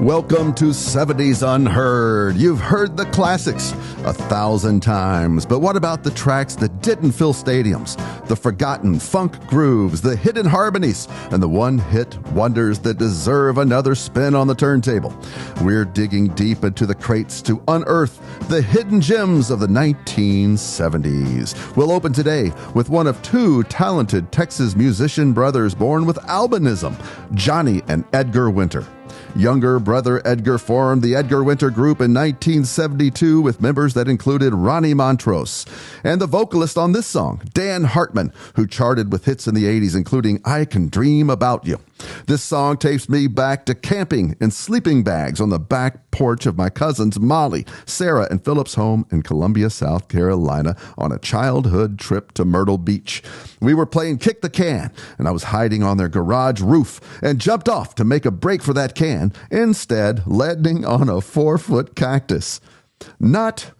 Welcome to 70s Unheard. You've heard the classics 1,000 times, but what about the tracks that didn't fill stadiums? The forgotten funk grooves, the hidden harmonies, and the one-hit wonders that deserve another spin on the turntable. We're digging deep into the crates to unearth the hidden gems of the 1970s. We'll open today with one of two talented Texas musician brothers born with albinism, Johnny and Edgar Winter. Younger brother Edgar formed the Edgar Winter Group in 1972 with members that included Ronnie Montrose and the vocalist on this song, Dan Hartman, who charted with hits in the 80s, including I Can Dream About You. This song takes me back to camping in sleeping bags on the back porch of my cousins Molly, Sarah, and Philip's home in Columbia, South Carolina on a childhood trip to Myrtle Beach. We were playing Kick the Can, and I was hiding on their garage roof and jumped off to make a break for that can, instead landing on a 4-foot cactus. Not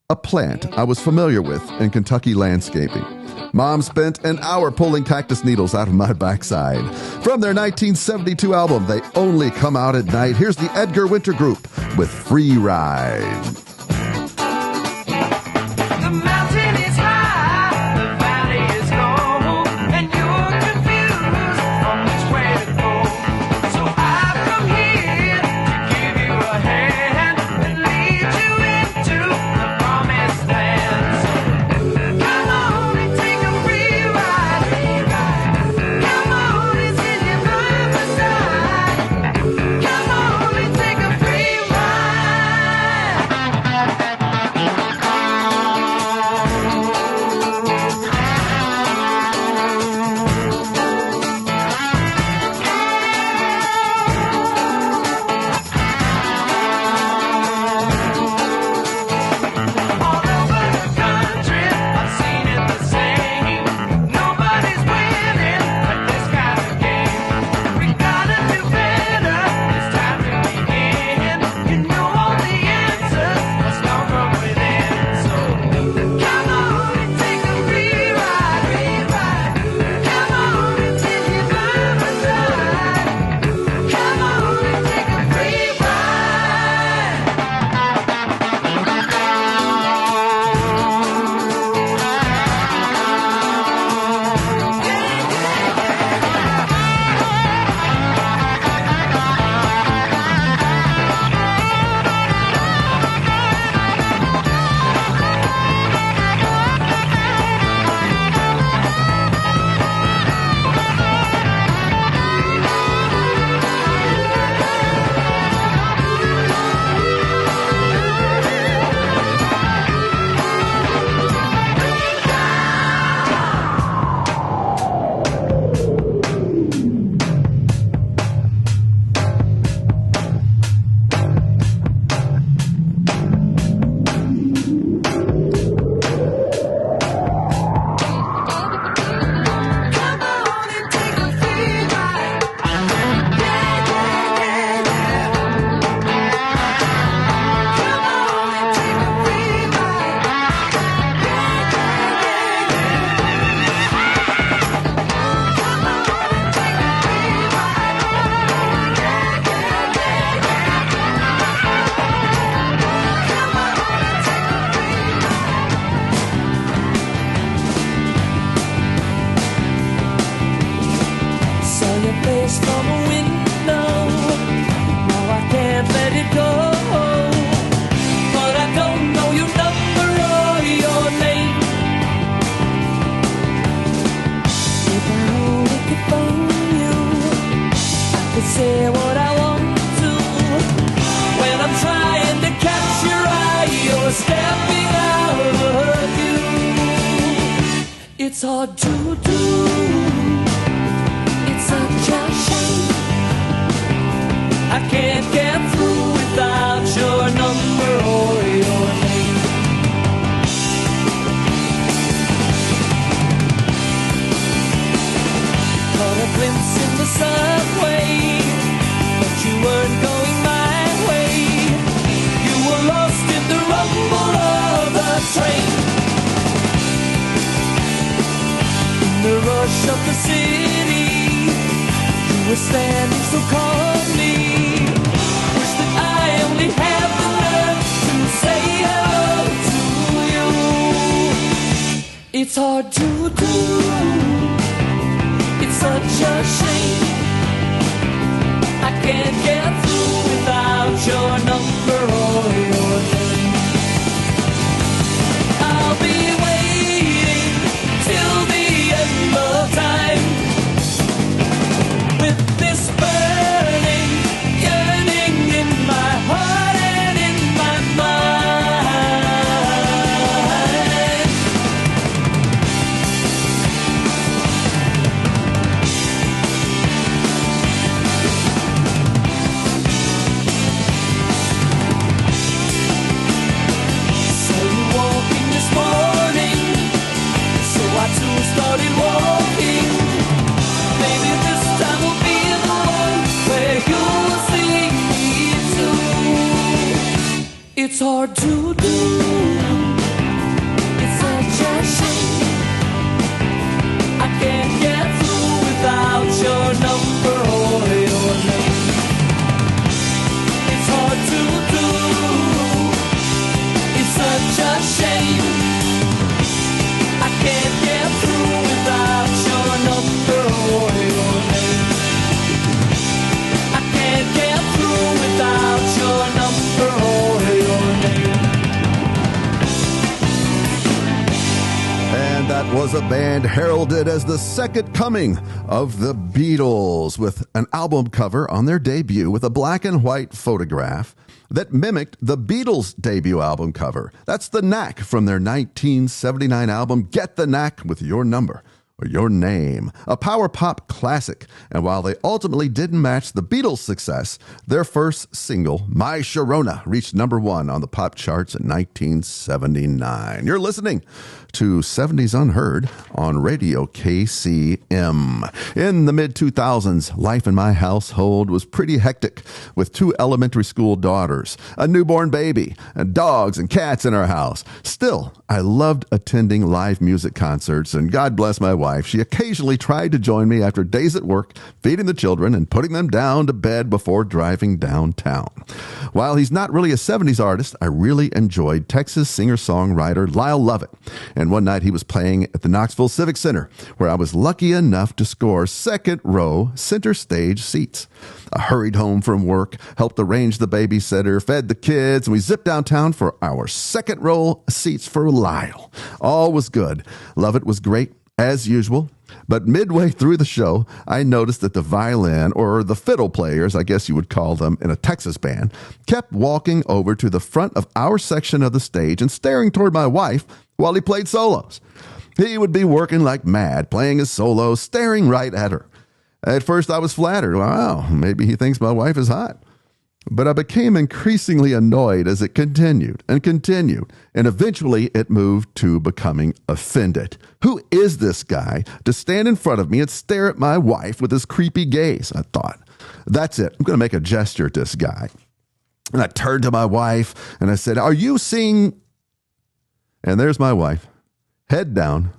a plant I was familiar with in Kentucky landscaping. Mom spent an hour pulling cactus needles out of my backside. From their 1972 album, They Only Come Out at Night, here's the Edgar Winter Group with Free Ride. It's hard to do. It's such a shame. I can't get through without your number or your name. Caught a glimpse in the subway, but you weren't going my way. You were lost in the rumble of the train. The rush of the city, you were standing so calmly. Wish that It's hard to do. It's such a shame. I can't get through without your number or your name. I'll be waiting till the end of time with this burning yearning in my heart and in my mind. So you're walking this morning, so I too started walking. Maybe this time will be the one where you'll see me too. It's hard to do. It's such a shame. I can't get through without your number or your name. It's hard to do. It's such a shame. I can't get through without your number or your name. I can't get through without your number or your name. And that was a band heralded as the second coming of the Beatles, with an album cover on their debut with a black and white photograph that mimicked the Beatles' debut album cover. That's The Knack from their 1979 album, Get the Knack with Your Number or Your Name, a power pop classic. And while they ultimately didn't match the Beatles' success, their first single, My Sharona, reached number one on the pop charts in 1979. You're listening to 70s Unheard on Radio KCM. In the mid-2000s, life in my household was pretty hectic, with 2 elementary school daughters, a newborn baby, and dogs and cats in our house. Still, I loved attending live music concerts, and God bless my wife. She occasionally tried to join me after days at work, feeding the children and putting them down to bed before driving downtown. While he's not really a 70s artist, I really enjoyed Texas singer-songwriter Lyle Lovett. And one night he was playing at the Knoxville Civic Center, where I was lucky enough to score second row center stage seats. I hurried home from work, helped arrange the babysitter, fed the kids, and we zipped downtown for our second row seats for Lyle. All was good. Lovett was great, as usual. But midway through the show, I noticed that the violin, or the fiddle players, I guess you would call them in a Texas band, kept walking over to the front of our section of the stage and staring toward my wife while he played solos. He would be working like mad, playing his solos, staring right at her. At first, I was flattered. Wow, maybe he thinks my wife is hot. But I became increasingly annoyed as it continued, and eventually it moved to becoming offended. Who is this guy to stand in front of me and stare at my wife with his creepy gaze? I thought, that's it. I'm going to make a gesture at this guy. And I turned to my wife and I said, "Are you seeing?" And there's my wife, head down,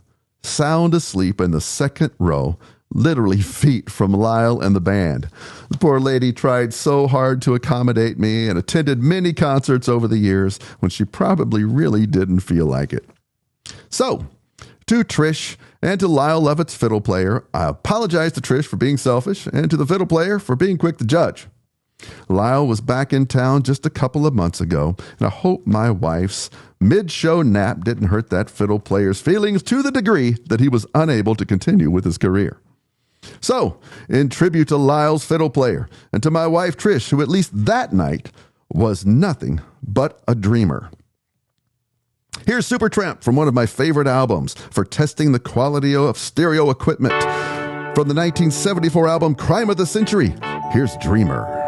sound asleep in the second row, literally feet from Lyle and the band. The poor lady tried so hard to accommodate me and attended many concerts over the years when she probably really didn't feel like it. So, to Trish and to Lyle Lovett's fiddle player, I apologize to Trish for being selfish and to the fiddle player for being quick to judge. Lyle was back in town just a couple of months ago, and I hope my wife's mid-show nap didn't hurt that fiddle player's feelings to the degree that he was unable to continue with his career. So, in tribute to Lyle's fiddle player and to my wife Trish, who at least that night was nothing but a dreamer. Here's Supertramp from one of my favorite albums for testing the quality of stereo equipment. From the 1974 album Crime of the Century, here's Dreamer.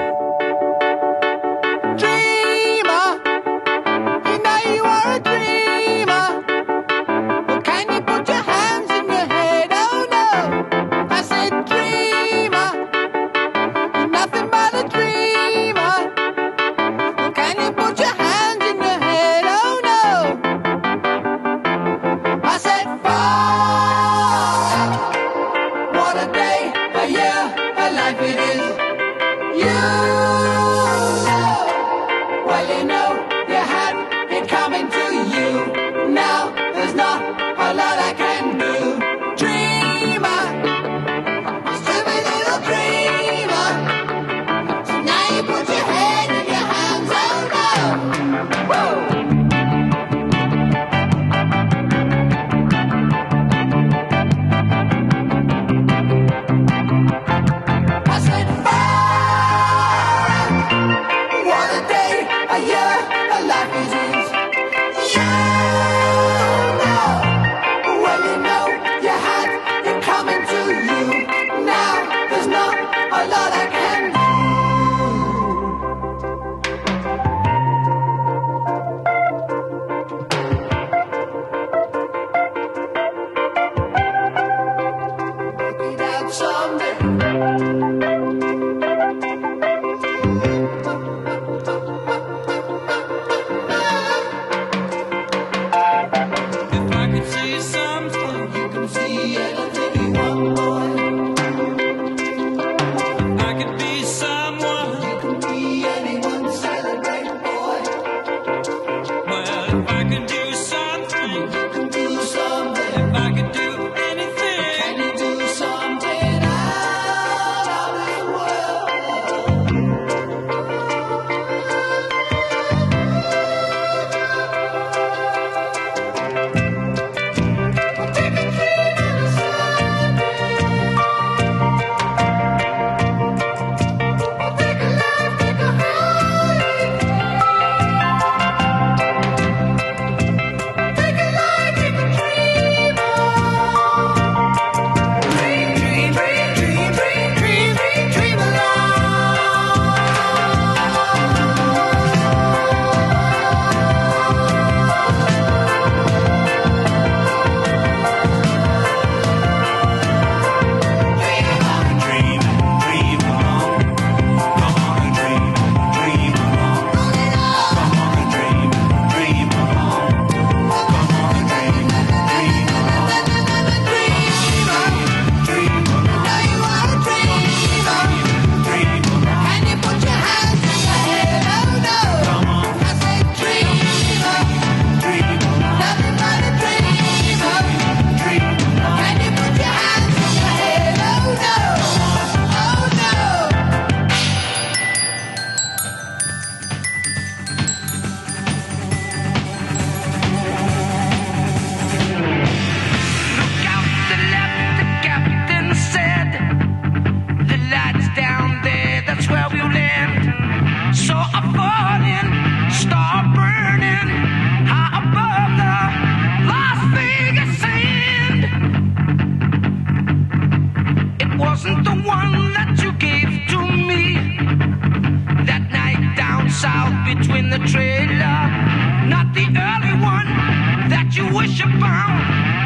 What a day, a year, a life it is. You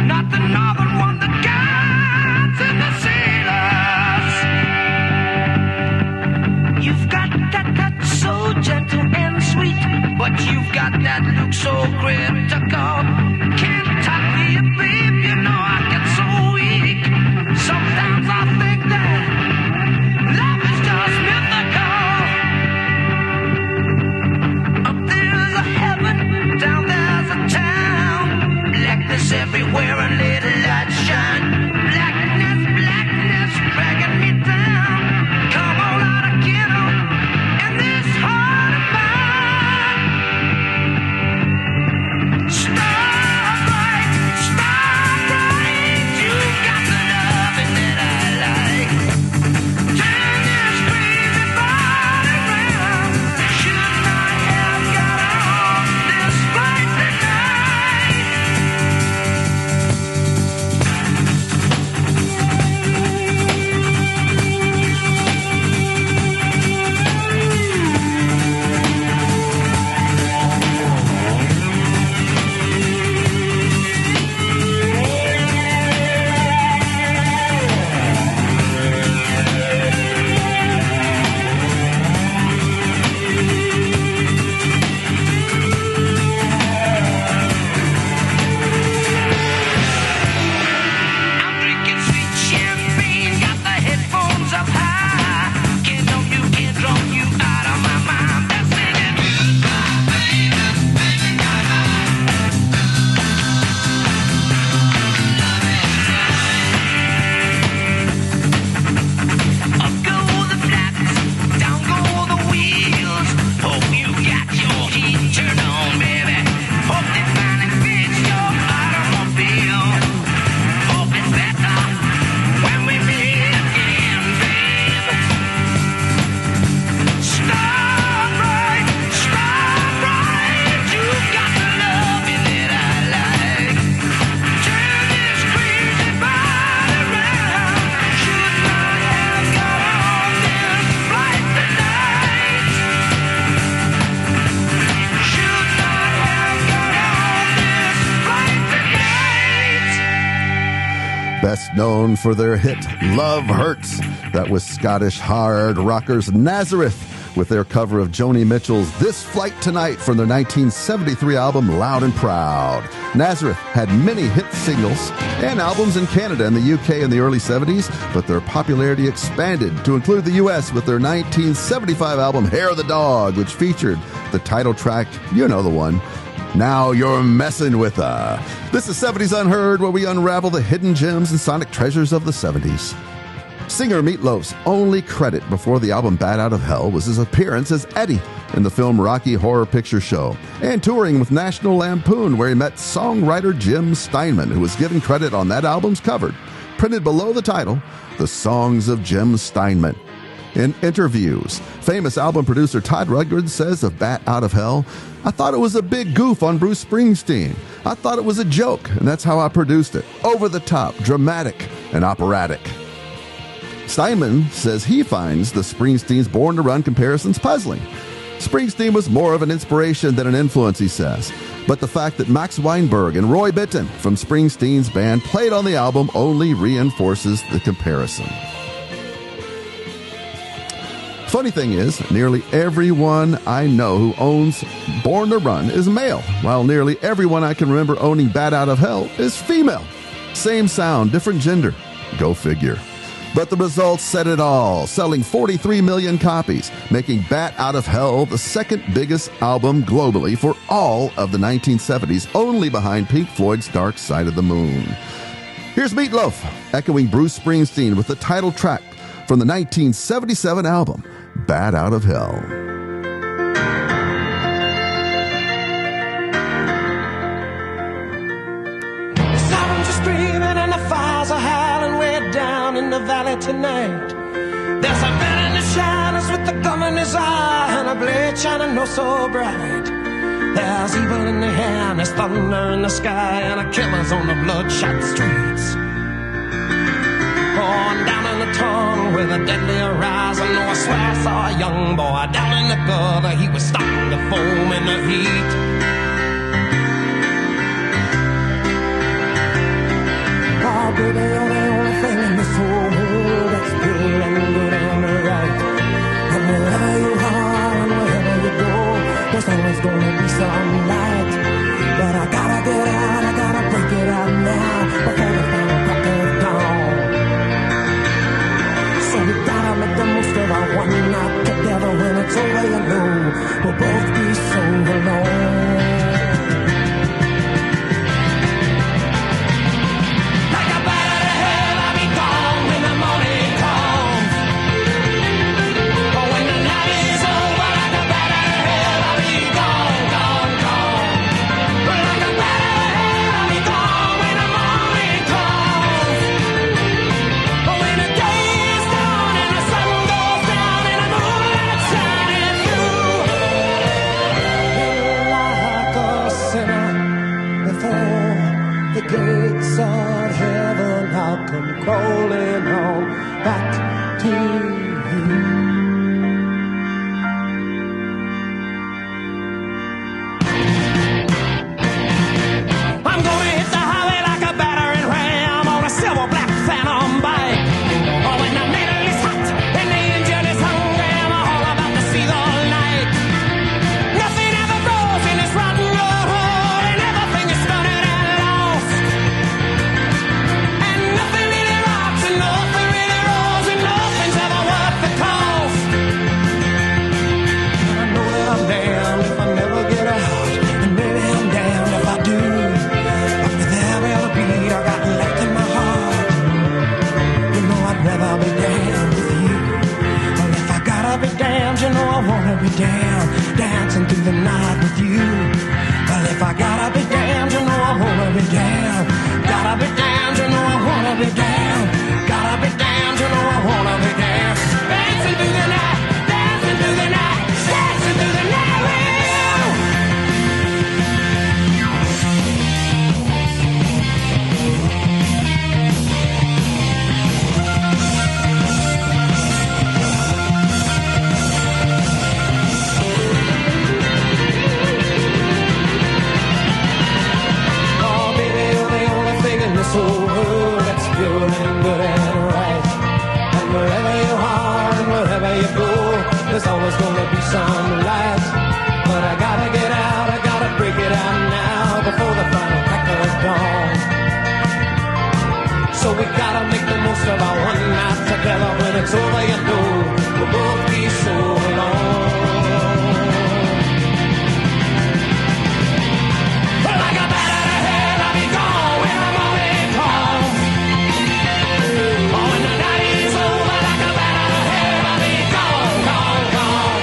not the northern one that guides in the sailors. You've got that touch so gentle and sweet, but you've got that look so critical. Can't talk to you, babe, you know I get so weak. Sometimes I think that love is just mythical. Up there's a heaven, down there's a town. Blackness everywhere and little light shine. Blackness, blackness, dragging me down. Come on out of ghetto in this heart of mine. Starbright, starbright, you got the loving that I like. Turn this crazy body round. Should not have got on this flight tonight. I'm drinking sweet champagne, got the headphones up high. Can't drunk you out of my mind. That's singing. Up go the flaps, down go the wheels. Hope you got your heat turned on, baby. Hope they finally fix your automobile. Hope it's better when we meet again, babe. Starbright, starbright, you got the loving that I like. Turn this crazy body round. Should not have got on this flight tonight. Should not have got on this flight tonight. Best known for their hit Love Hurts. That was Scottish hard rockers Nazareth with their cover of Joni Mitchell's This Flight Tonight from their 1973 album Loud and Proud. Nazareth had many hit singles and albums in Canada and the UK in the early 70s, but their popularity expanded to include the US with their 1975 album Hair of the Dog, which featured the title track, you know the one, Now You're Messin' With Her. This is 70s Unheard, where we unravel the hidden gems and sonic treasures of the 70s. Singer Meatloaf's only credit before the album Bat Out of Hell was his appearance as Eddie in the film Rocky Horror Picture Show, and touring with National Lampoon, where he met songwriter Jim Steinman, who was given credit on that album's cover, printed below the title, The Songs of Jim Steinman. In interviews, famous album producer Todd Rundgren says of Bat Out of Hell, "I thought it was a big goof on Bruce Springsteen. I thought it was a joke, and that's how I produced it. Over the top, dramatic, and operatic." Steinman says he finds the Springsteen's Born to Run comparisons puzzling. Springsteen was more of an inspiration than an influence, he says. But the fact that Max Weinberg and Roy Bittan from Springsteen's band played on the album only reinforces the comparison. Funny thing is, nearly everyone I know who owns Born to Run is male, while nearly everyone I can remember owning Bat Out of Hell is female. Same sound, different gender. Go figure. But the results said it all, selling 43 million copies, making Bat Out of Hell the second biggest album globally for all of the 1970s, only behind Pink Floyd's Dark Side of the Moon. Here's Meatloaf, echoing Bruce Springsteen with the title track from the 1977 album, Bat Out of Hell. The sirens are screaming and the fires are howling way down in the valley tonight. There's a man in the shadows with the gum in his eye and a blade shining oh so bright. There's evil in the air and there's thunder in the sky and a killer's on the bloodshot streets. On down in the tunnel with a deadly horizon, oh, I swear I saw a young boy down in the gutter. He was stopping the foam in the heat. gates of heaven, I'll come crawling on back to you. I'm gonna hit the highway like a battering ram on a silver black phantom bike. Oh, when the needle is hot and the engine is hungry, I'm all about to see the light. Nothing ever grows in this rotten road, and everything is stunted and lost. And nothing really rocks, and nothing really rolls, and nothing's ever worth the cost. I know that I'm damned if I never get out, and maybe I'm damned if I do. But with every other beat I got left in my heart, you know I'd rather be damned with you. Well, if I gotta be damned, you know I wanna be damned, dancing through the night with you. Well, if I gotta be damned, you know I wanna be damned. Gotta be damned, you know I wanna be damned. Gotta be damned, you know I wanna be damned. Dancing through the night, dancing through the night, dancing through the night with you. Oh, baby, you're the only thing in this whole world that's pure and good and right. And wherever you are and wherever you go, there's always gonna be some light. But I gotta get out, I gotta break it out now before the final crack of dawn. So we gotta make the most of our one night together. When it's over, you know we'll both be so alone. Like a bat out of hell, I'll be gone when the morning comes. Oh, when the night is over, like a bat out of hell, I'll be gone, gone, gone.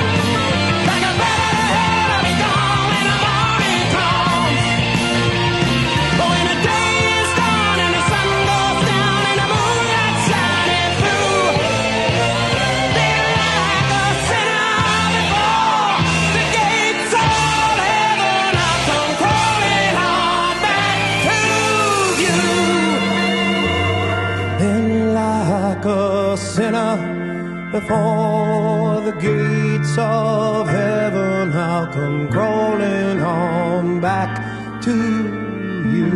Like a bat out of hell, I'll be gone when the morning comes. Oh, when the day is done and the sun goes down and the moonlight shining through, then like a sinner before the gates of heaven, I'll come crawling on back to you. Then like a sinner before the gates of heaven, I'll come crawling on back to you.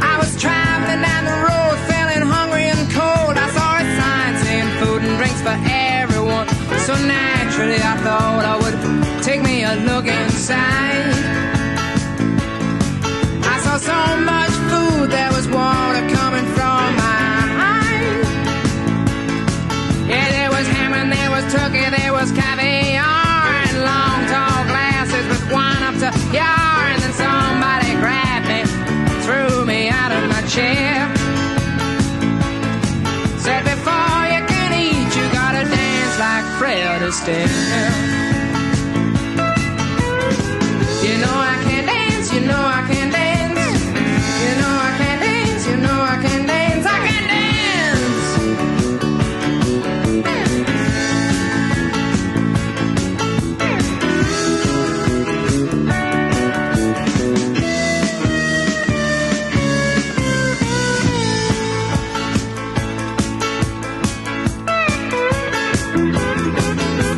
I was traveling down the road, feeling hungry and cold. I saw a sign saying food and drinks for everyone. So naturally I thought I would take me a look inside. I saw so much food, there was water coming from my eyes. Yeah, there was ham and there was turkey, there was caviar, and long tall glasses with wine up to yar. And then somebody grabbed me, threw me out of my chair, said before you can eat you gotta dance like Fred Astaire. You know I can dance, you know I can dance. You know I can dance, you know I can dance. I can dance.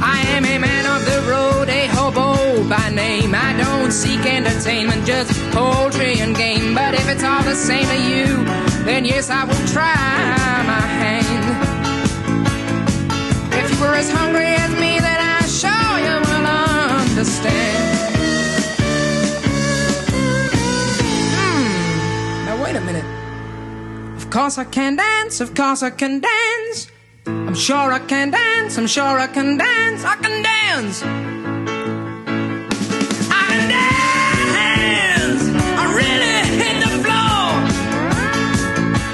I am a man of the road, a hobo by name. I don't seek entertainment, just poultry and game. But if it's all the same to you, then yes, I will try my hand. If you were as hungry as me, then I'm sure you will understand. Now wait a minute. Of course I can dance, of course I can dance. I'm sure I can dance, I'm sure I can dance, I can dance. I can dance, I really hit the floor.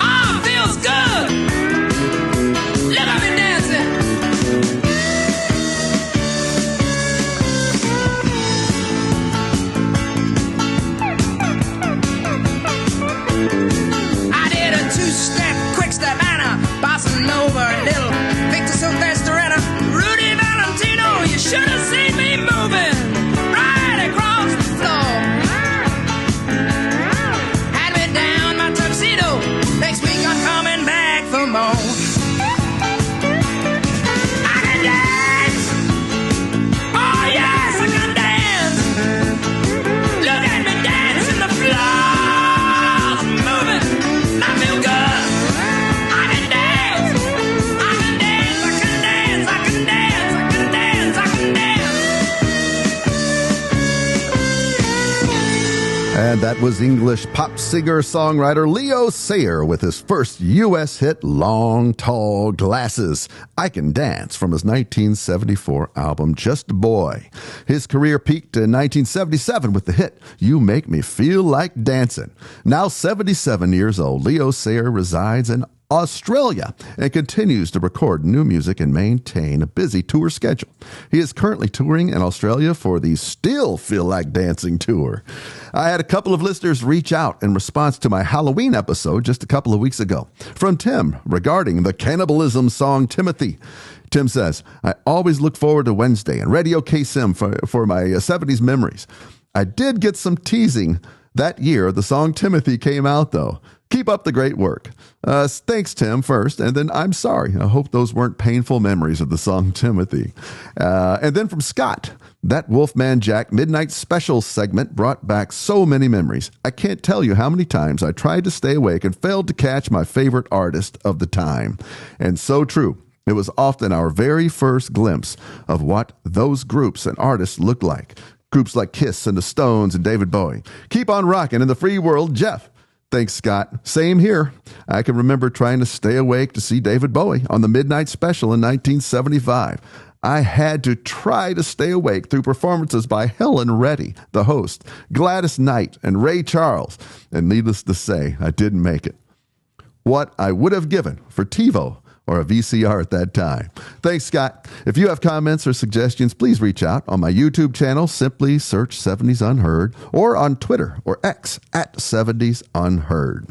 Oh, it feels good. Look at me dancing. I And that was English pop singer-songwriter Leo Sayer with his first U.S. hit, Long Tall Glasses. I Can Dance, from his 1974 album, Just a Boy. His career peaked in 1977 with the hit, You Make Me Feel Like Dancing. Now 77 years old, Leo Sayer resides in Australia and continues to record new music and maintain a busy tour schedule. He is currently touring in Australia for the Still Feel Like Dancing tour. I had a couple of listeners reach out in response to my Halloween episode just a couple of weeks ago. From Tim regarding the cannibalism song Timothy. Tim says, I always look forward to Wednesday and Radio KSIM for my 70s memories. I did get some teasing that year the song Timothy came out, though. Keep up the great work. Thanks, Tim, first, and then I'm sorry. I hope those weren't painful memories of the song Timothy. And then from Scott, that Wolfman Jack Midnight Special segment brought back so many memories. I can't tell you how many times I tried to stay awake and failed to catch my favorite artist of the time. And so true. It was often our very first glimpse of what those groups and artists looked like. Groups like Kiss and the Stones and David Bowie. Keep on rocking in the free world, Jeff. Thanks, Scott. Same here. I can remember trying to stay awake to see David Bowie on the Midnight Special in 1975. I had to try to stay awake through performances by Helen Reddy, the host, Gladys Knight, and Ray Charles. And needless to say, I didn't make it. What I would have given for TiVo or a VCR at that time. Thanks, Scott. If you have comments or suggestions, please reach out on my YouTube channel. Simply search 70s Unheard, or on Twitter or X at 70s Unheard.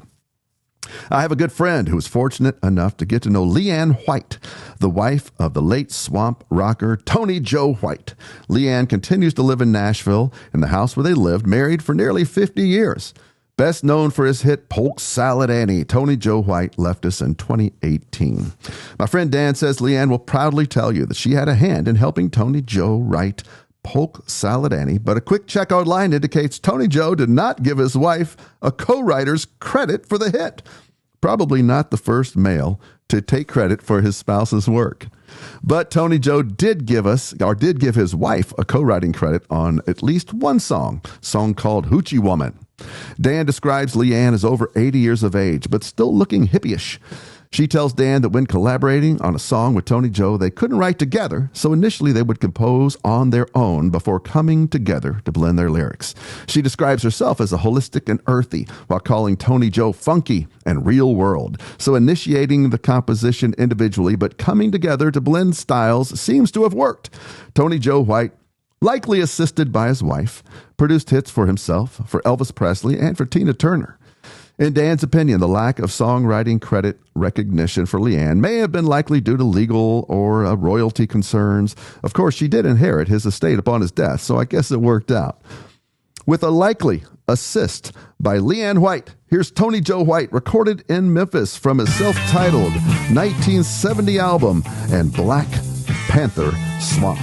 I have a good friend who was fortunate enough to get to know Leanne White, the wife of the late swamp rocker Tony Joe White. Leanne continues to live in Nashville in the house where they lived, married for nearly 50 years. Best known for his hit Polk Salad Annie, Tony Joe White left us in 2018. My friend Dan says Leanne will proudly tell you that she had a hand in helping Tony Joe write Polk Salad Annie, but a quick check online indicates Tony Joe did not give his wife a co-writer's credit for the hit. Probably not the first male to take credit for his spouse's work. But Tony Joe did give his wife a co-writing credit on at least one song called Hoochie Woman. Dan describes Leanne as over 80 years of age, but still looking hippie-ish. She tells Dan that when collaborating on a song with Tony Joe, they couldn't write together, so initially they would compose on their own before coming together to blend their lyrics. She describes herself as a holistic and earthy, while calling Tony Joe funky and real world. So initiating the composition individually, but coming together to blend styles seems to have worked. Tony Joe White, likely assisted by his wife, produced hits for himself, for Elvis Presley, and for Tina Turner. In Dan's opinion, the lack of songwriting credit recognition for Leanne may have been likely due to legal or royalty concerns. Of course, she did inherit his estate upon his death, so I guess it worked out. With a likely assist by Leanne White, here's Tony Joe White, recorded in Memphis from his self-titled 1970 album and Black Panther Swamp.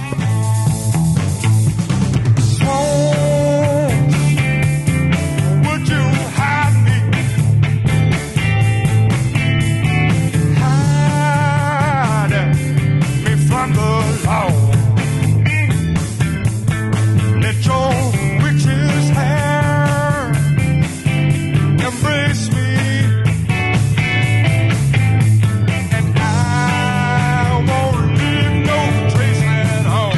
And I won't leave no trace at all.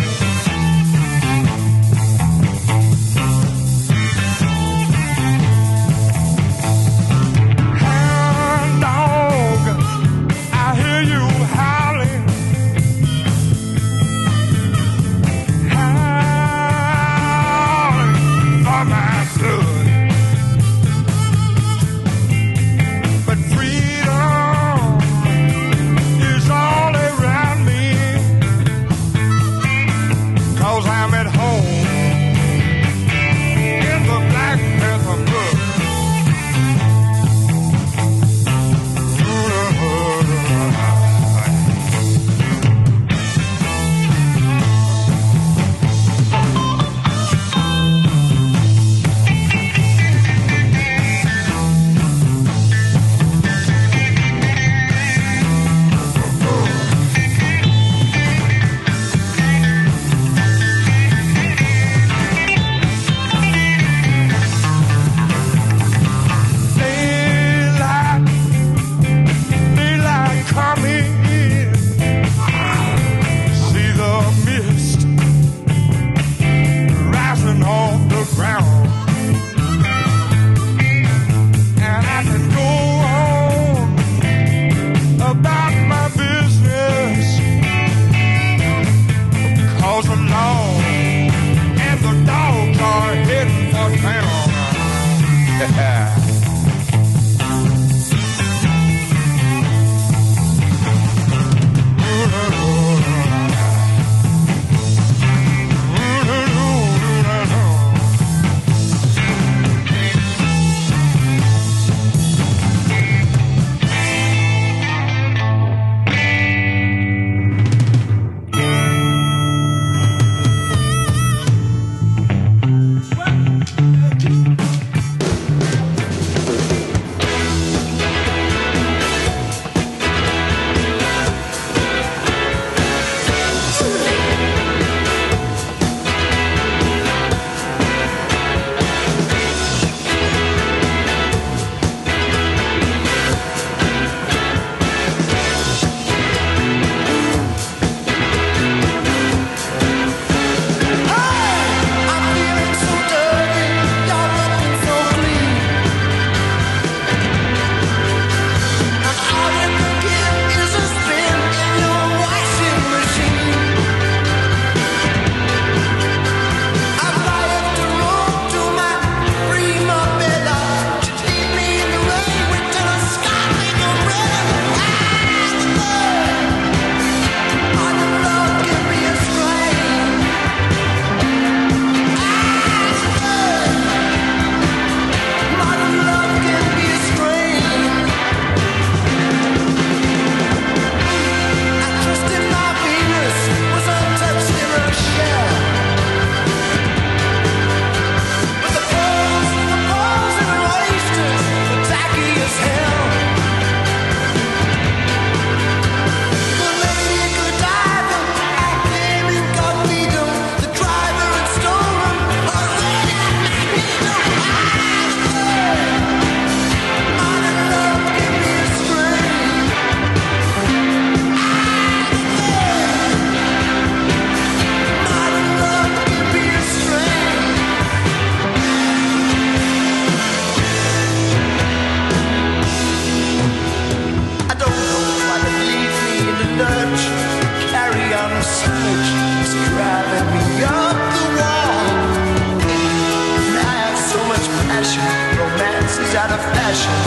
passion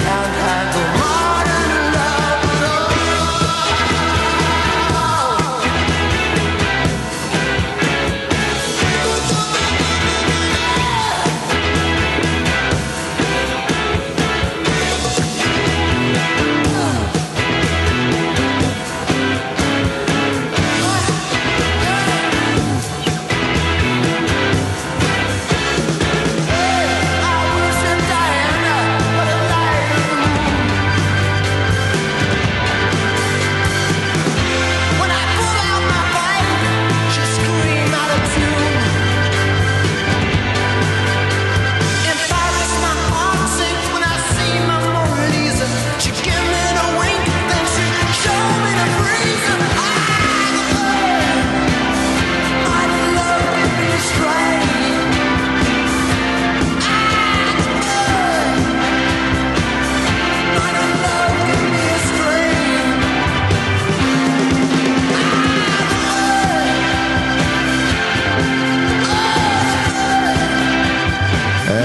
can't handle modern love.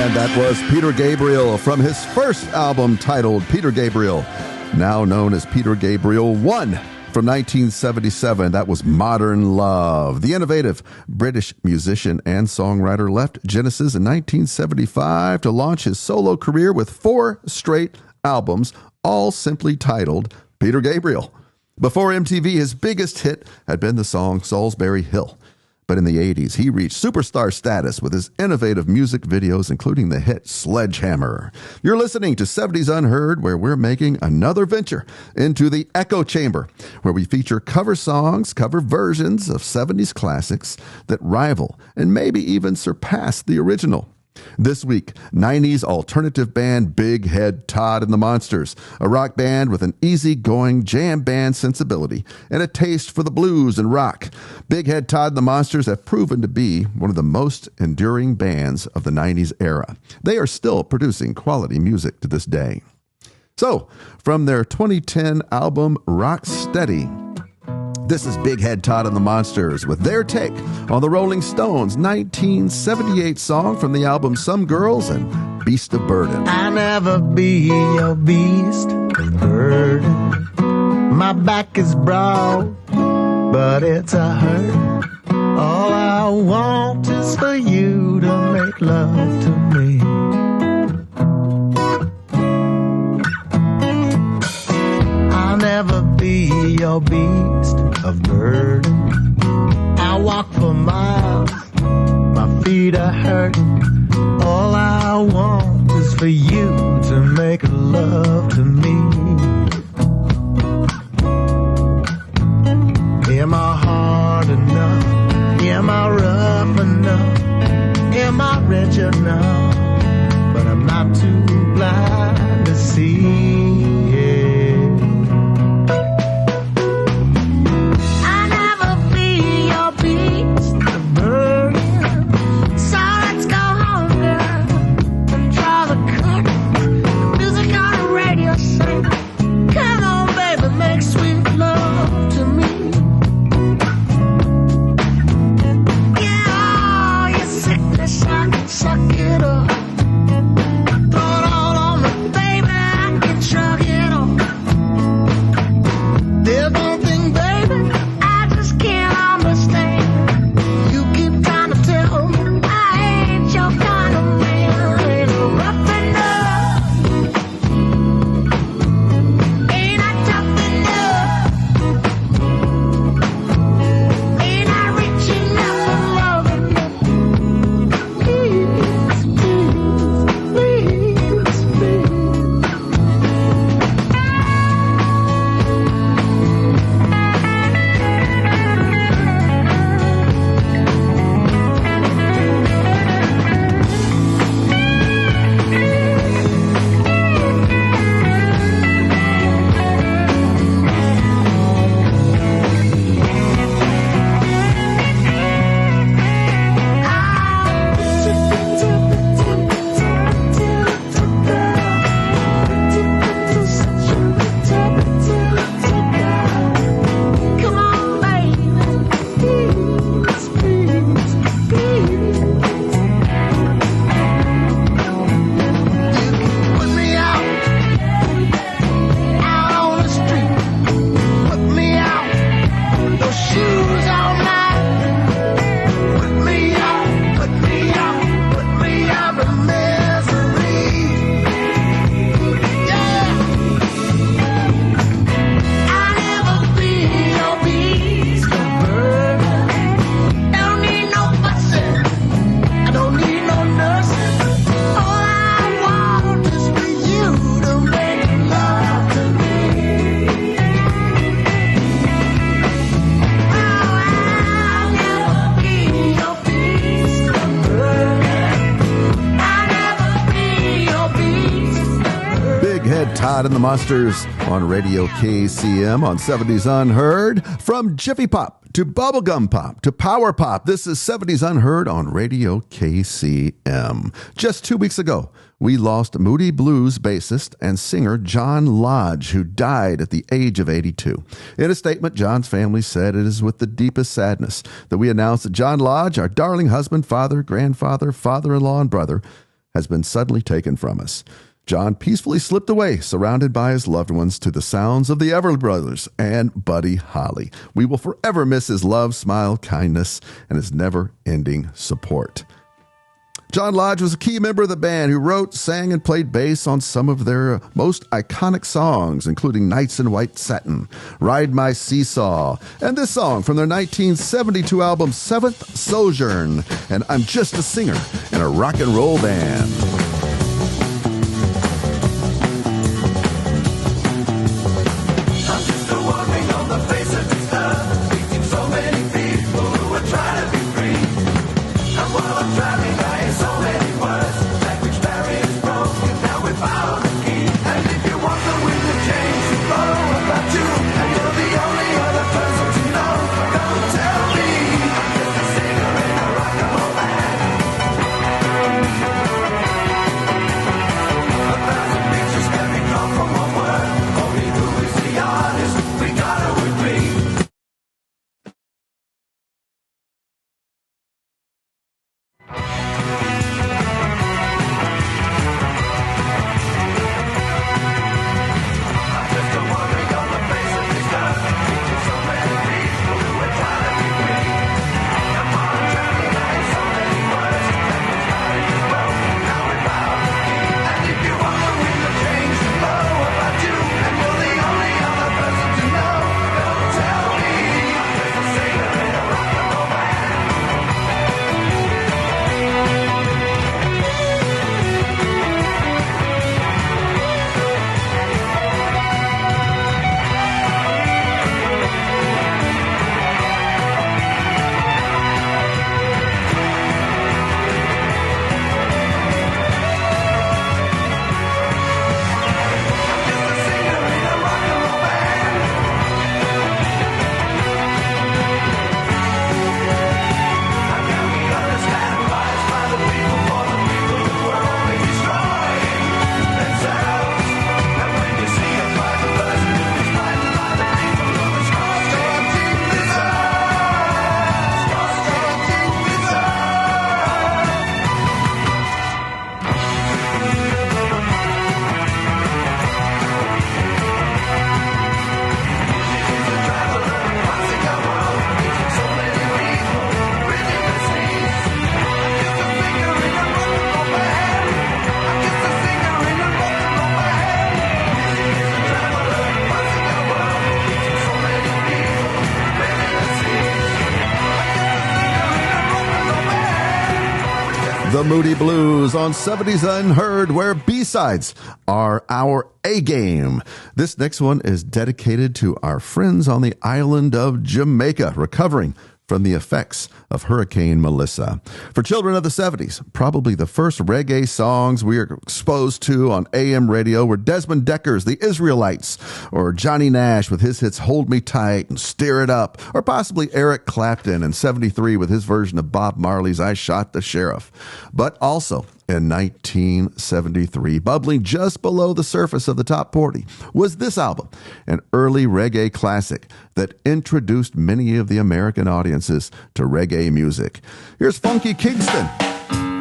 That was Peter Gabriel from his first album titled Peter Gabriel, now known as Peter Gabriel 1 from 1977. That was Modern Love. The innovative British musician and songwriter left Genesis in 1975 to launch his solo career with 4 straight albums, all simply titled Peter Gabriel. Before MTV, his biggest hit had been the song Salisbury Hill. But in the 80s, he reached superstar status with his innovative music videos, including the hit Sledgehammer. You're listening to 70s Unheard, where we're making another venture into the echo chamber, where we feature cover songs, cover versions of 70s classics that rival and maybe even surpass the original. This week, 90s alternative band Big Head Todd and the Monsters, a rock band with an easygoing jam band sensibility and a taste for the blues and rock. Big Head Todd and the Monsters have proven to be one of the most enduring bands of the 90s era. They are still producing quality music to this day. So, from their 2010 album Rock Steady, this is Big Head Todd and the Monsters with their take on the Rolling Stones' 1978 song from the album Some Girls and Beast of Burden. I'll never be your beast of burden. My back is broad, but it's a hurt. All I want is for you to make love to me. I'll never be your beast of burden. I walk for miles, my feet are hurt. All I want is for you to make love to me. Am I hard enough? Am I rough enough? Am I rich enough? But I'm not too blind to see. Yes. Todd and the Monsters on Radio KCM on 70s Unheard. From Jiffy Pop to Bubblegum Pop to Power Pop, this is 70s Unheard on Radio KCM. Just 2 weeks ago, we lost Moody Blues bassist and singer John Lodge, who died at the age of 82. In a statement, John's family said it is with the deepest sadness that we announce that John Lodge, our darling husband, father, grandfather, father-in-law, and brother, has been suddenly taken from us. John peacefully slipped away, surrounded by his loved ones, to the sounds of the Everly Brothers and Buddy Holly. We will forever miss his love, smile, kindness, and his never-ending support. John Lodge was a key member of the band who wrote, sang, and played bass on some of their most iconic songs, including Nights in White Satin, Ride My Seesaw, and this song from their 1972 album, Seventh Sojourn, and I'm Just a Singer in a Rock and Roll Band. The Moody Blues on 70s Unheard, where B-sides are our A-game. This next one is dedicated to our friends on the island of Jamaica, recovering from the effects of Hurricane Melissa. For children of the 70s, probably the first reggae songs we are exposed to on AM radio were Desmond Decker's The Israelites, or Johnny Nash with his hits Hold Me Tight and Stir It Up, or possibly Eric Clapton in 73 with his version of Bob Marley's I Shot the Sheriff. But also in 1973, bubbling just below the surface of the top 40, was this album, an early reggae classic that introduced many of the American audiences to reggae music. Here's Funky Kingston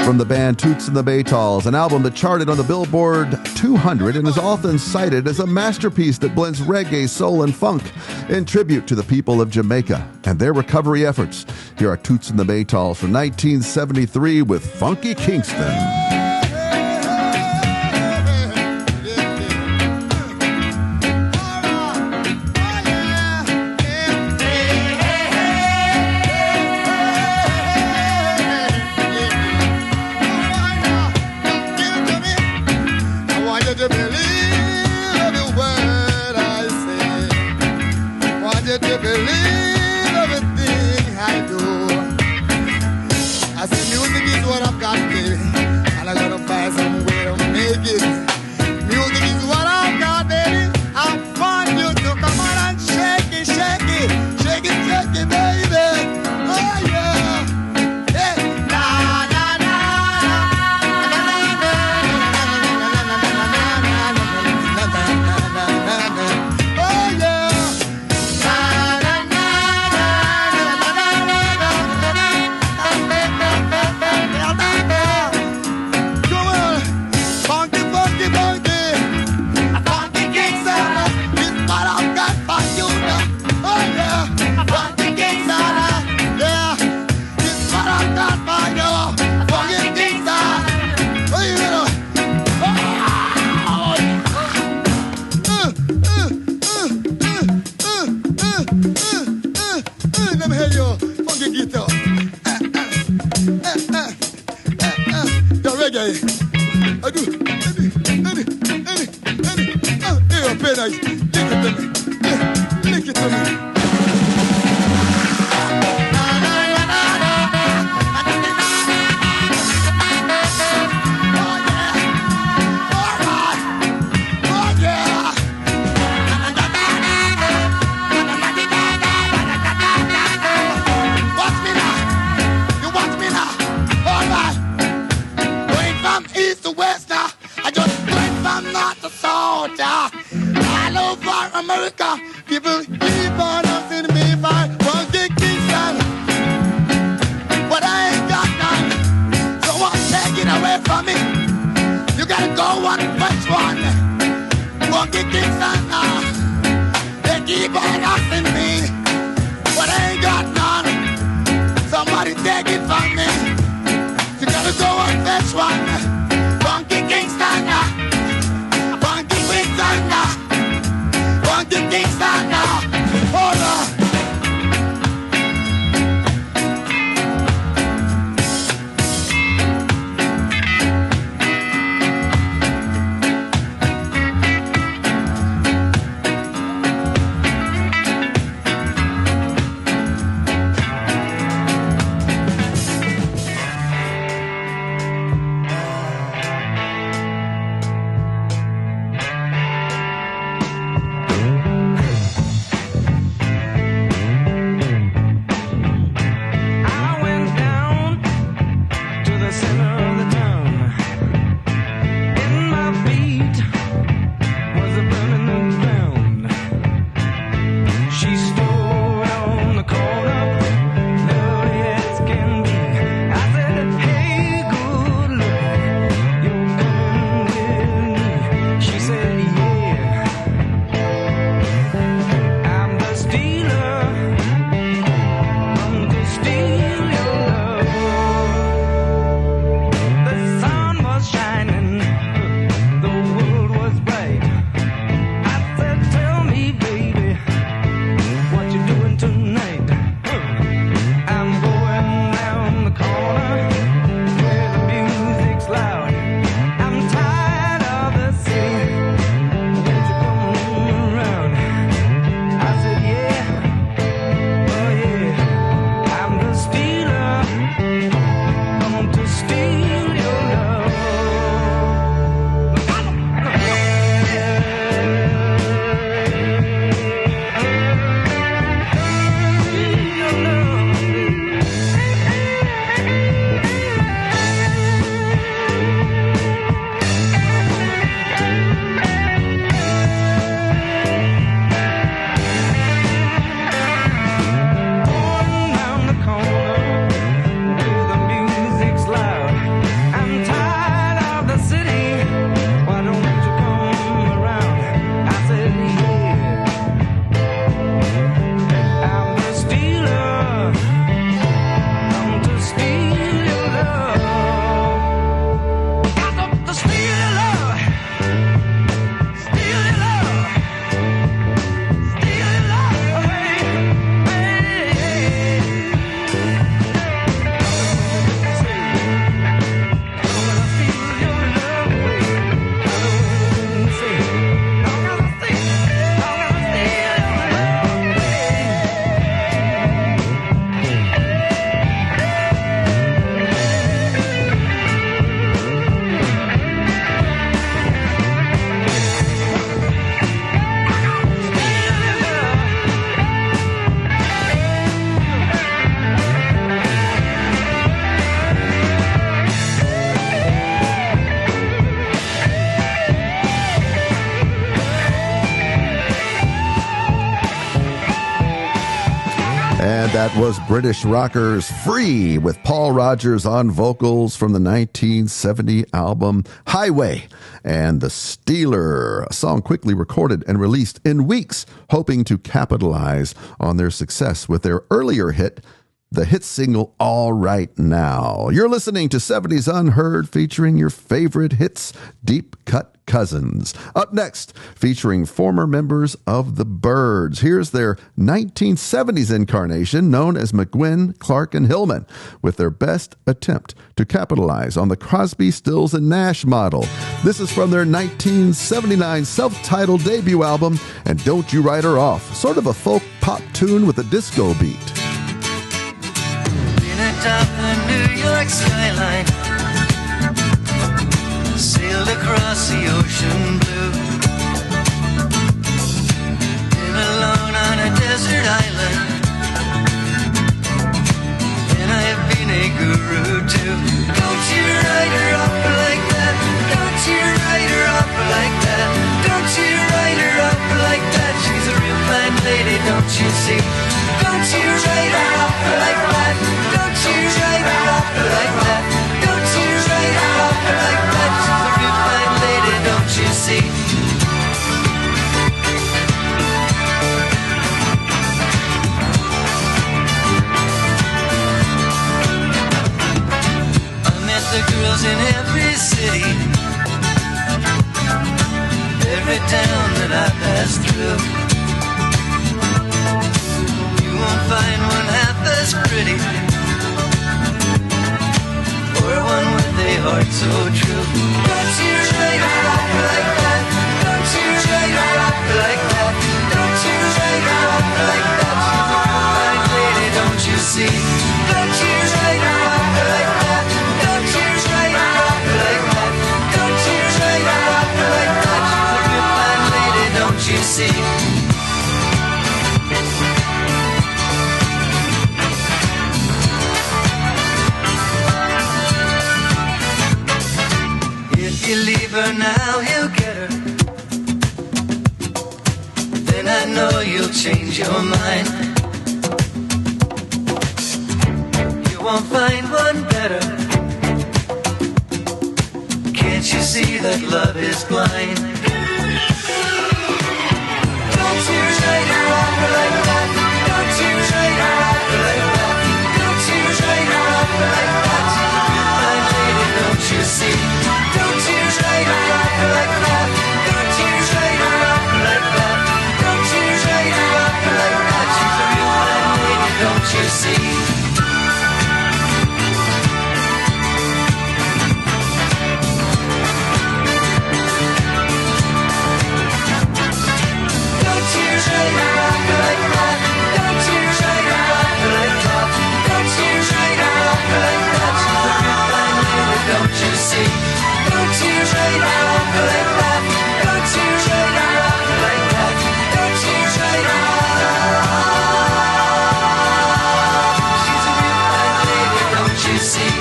from the band Toots and the Maytals, an album that charted on the Billboard 200 and is often cited as a masterpiece that blends reggae, soul, and funk in tribute to the people of Jamaica and their recovery efforts. Here are Toots and the Maytals from 1973 with Funky Kingston. I said music is what I've got, baby, and I'm Lick it to me. America, people keep on asking me if I want to Kingston, but I ain't got none, so won't take it away from me. You gotta go one fetch one, won't get Kingston now. They keep on asking me, but I ain't got none. Somebody take it from me. You gotta go one fetch one, won't get Kingston now, won't get Kingston now. The Kingston now, hold on. And that was British rockers Free with Paul Rodgers on vocals from the 1970 album Highway. And The Stealer, a song quickly recorded and released in weeks, hoping to capitalize on their success with their earlier hit, the hit single All Right Now. You're listening to 70s Unheard, featuring your favorite hits, deep cut cousins. Up next, featuring former members of the Byrds. Here's their 1970s incarnation, known as McGuinn, Clark, and Hillman, with their best attempt to capitalize on the Crosby, Stills, and Nash model. This is from their 1979 self-titled debut album, and Don't You Write Her Off, sort of a folk pop tune with a disco beat. Atop the New York skyline, sailed across the ocean blue, been alone on a desert island, and I've been a guru too. Don't you write her off like that, don't you write her off like that, don't you write her off like that, she's a real fine lady, don't you see? Don't you write her off like that, don't you write her off like that, don't you write her off like that, she's a real fine lady, don't you see? I met the girls in every city, every town that I passed through. You won't find one half as pretty, or one with a heart so true. Don't you write her off like that, don't you write her off like that, don't you write her off like that, she's a real fine lady, don't you see? Don't you write her off like that, don't you write her off like that, don't you write her off like that, she's a real fine lady, don't you see? You leave her now, he'll get her. Then I know you'll change your mind. You won't find one better. Can't you see that love is blind? Don't you write her off like that, don't you write her off like that, don't you write her off like that, she's a real fine lady, don't you see? Don't you write her off like that, don't you write her off like that, don't you write her off like that, she's a real fine lady, don't you see? Don't you write her off like that, don't you write her off like that, don't you write her off like that, she's a real fine lady, don't you see? Don't you write her off like that, don't you write her off like that, don't you write her off, she's a real fine lady, don't you see?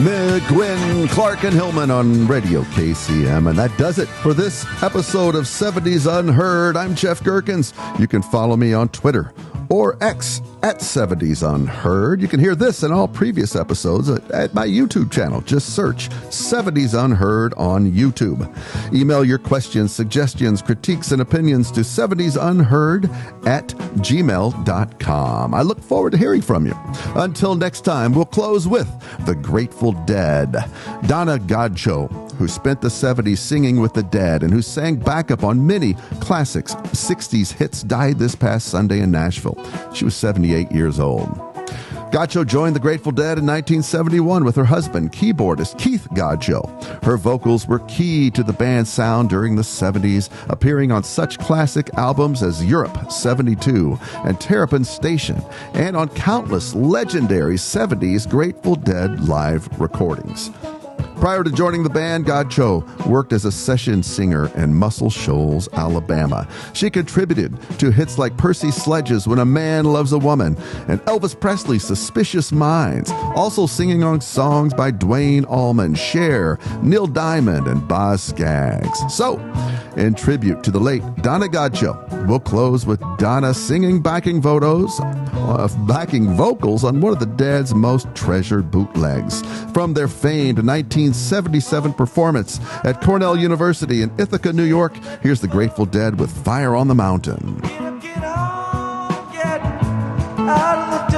McGuinn, Clark, and Hillman on Radio KCM. And that does it for this episode of 70s Unheard. I'm Jeff Gerkins. You can follow me on Twitter or X at 70s Unheard. You can hear this and all previous episodes at my YouTube channel. Just search 70s Unheard on YouTube. Email your questions, suggestions, critiques, and opinions to 70sunheard@gmail.com. I look forward to hearing from you. Until next time, we'll close with the Grateful Dead. Donna Godchaux, who spent the 70s singing with the Dead and who sang backup on many classics 60s hits, died this past Sunday in Nashville. She was 78 years old. Godchaux joined the Grateful Dead in 1971 with her husband, keyboardist Keith Godchaux. Her vocals were key to the band's sound during the 70s, appearing on such classic albums as Europe 72 and Terrapin Station, and on countless legendary 70s Grateful Dead live recordings. Prior to joining the band, Godchaux worked as a session singer in Muscle Shoals, Alabama. She contributed to hits like Percy Sledge's When a Man Loves a Woman and Elvis Presley's Suspicious Minds, also singing on songs by Duane Allman, Cher, Neil Diamond, and Boz Scaggs. So, in tribute to the late Donna Godchaux, we'll close with Donna singing backing vocals on one of the Dead's most treasured bootlegs from their famed 1977 performance at Cornell University in Ithaca, New York. Here's the Grateful Dead with Fire on the Mountain. Get on, get out of the